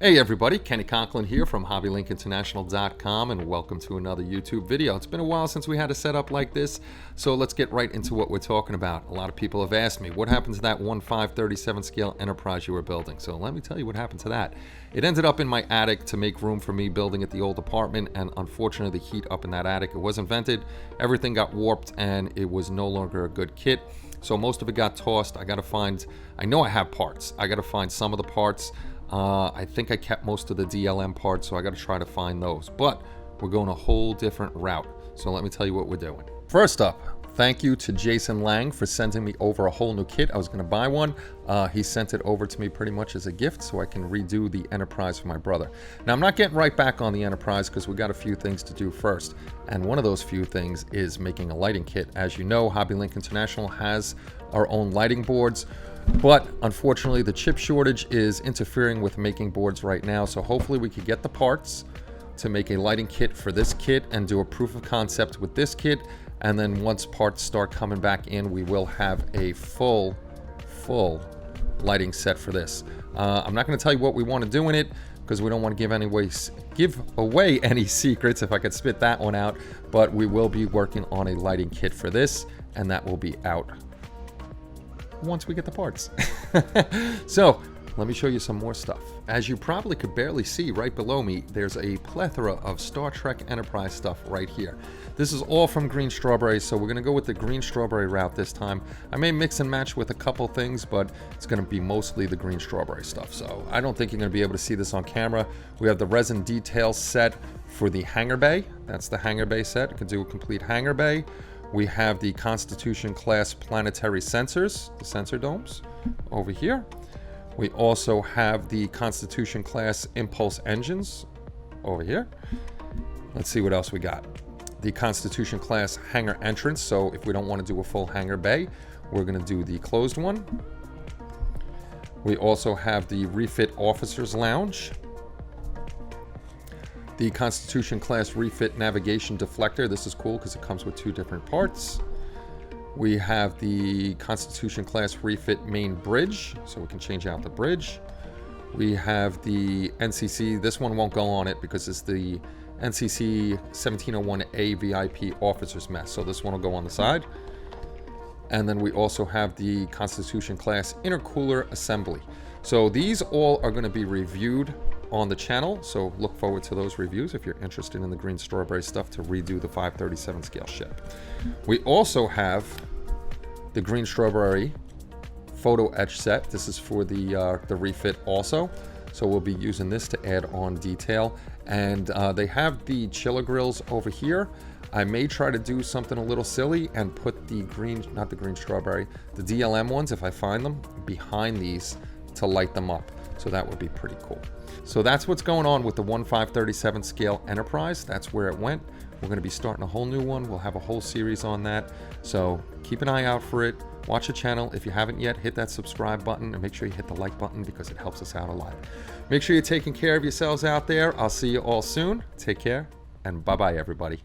Hey everybody, Kenny Conklin here from HobbyLinkInternational.com and welcome to another YouTube video. It's been a while since we had a setup like this, so let's get right into what we're talking about. A lot of people have asked me, what happened to that 1/537 scale Enterprise you were building? So let me tell you what happened to that. It ended up in my attic to make room for me building at the old apartment, and unfortunately the heat up in that attic, it wasn't vented, everything got warped and it was no longer a good kit. So most of it got tossed. I know I have parts. I gotta find some of the parts. I think I kept most of the DLM parts, so I got to try to find those. But we're going a whole different route. So let me tell you what we're doing. First up, thank you to Jason Lang for sending me over a whole new kit. I was going to buy one. He sent it over to me pretty much as a gift so I can redo the Enterprise for my brother. Now, I'm not getting right back on the Enterprise because we got a few things to do first. And one of those few things is making a lighting kit. As you know, HobbyLink International has our own lighting boards. But unfortunately, the chip shortage is interfering with making boards right now. So hopefully we could get the parts to make a lighting kit for this kit and do a proof of concept with this kit. And then once parts start coming back in, we will have a full lighting set for this. I'm not going to tell you what we want to do in it because we don't want to give away any secrets, if I could spit that one out. But we will be working on a lighting kit for this, and that will be out once we get the parts. So let me show you some more stuff. As you probably could barely see right below me, there's a plethora of Star Trek Enterprise stuff right here. This is all from Greenstrawberry, so we're going to go with the Greenstrawberry route this time. I may mix and match with a couple things, but it's going to be mostly the Greenstrawberry stuff. So I don't think you're going to be able to see this on camera. We have the resin detail set for the hangar bay. That's the hangar bay set. You can do a complete hangar bay. We have the Constitution class planetary sensors, the sensor domes over here. We also have the Constitution class impulse engines over here. Let's see what else we got. The Constitution class hangar entrance. So if we don't want to do a full hangar bay, we're going to do the closed one. We also have the refit officers lounge. The Constitution class refit navigation deflector. This is cool because it comes with two different parts. We have the Constitution class refit main bridge, so we can change out the bridge. We have the NCC. This one won't go on it because it's the NCC-1701 VIP officers mess, so this one will go on the side. And then we also have the Constitution class intercooler assembly. So these all are going to be reviewed on the channel, so look forward to those reviews if you're interested in the Greenstrawberry stuff to redo the 537 scale ship. We also have the Greenstrawberry photo etch set. This is for the refit also, so we'll be using this to add on detail. And they have the chiller grills over here. I may try to do something a little silly and put the the DLM ones, if I find them, behind these to light them up. So that would be pretty cool. So that's what's going on with the 1/537 scale Enterprise. That's where it went. We're going to be starting a whole new one. We'll have a whole series on that. So keep an eye out for it. Watch the channel. If you haven't yet, hit that subscribe button and make sure you hit the like button because it helps us out a lot. Make sure you're taking care of yourselves out there. I'll see you all soon. Take care and bye-bye, everybody.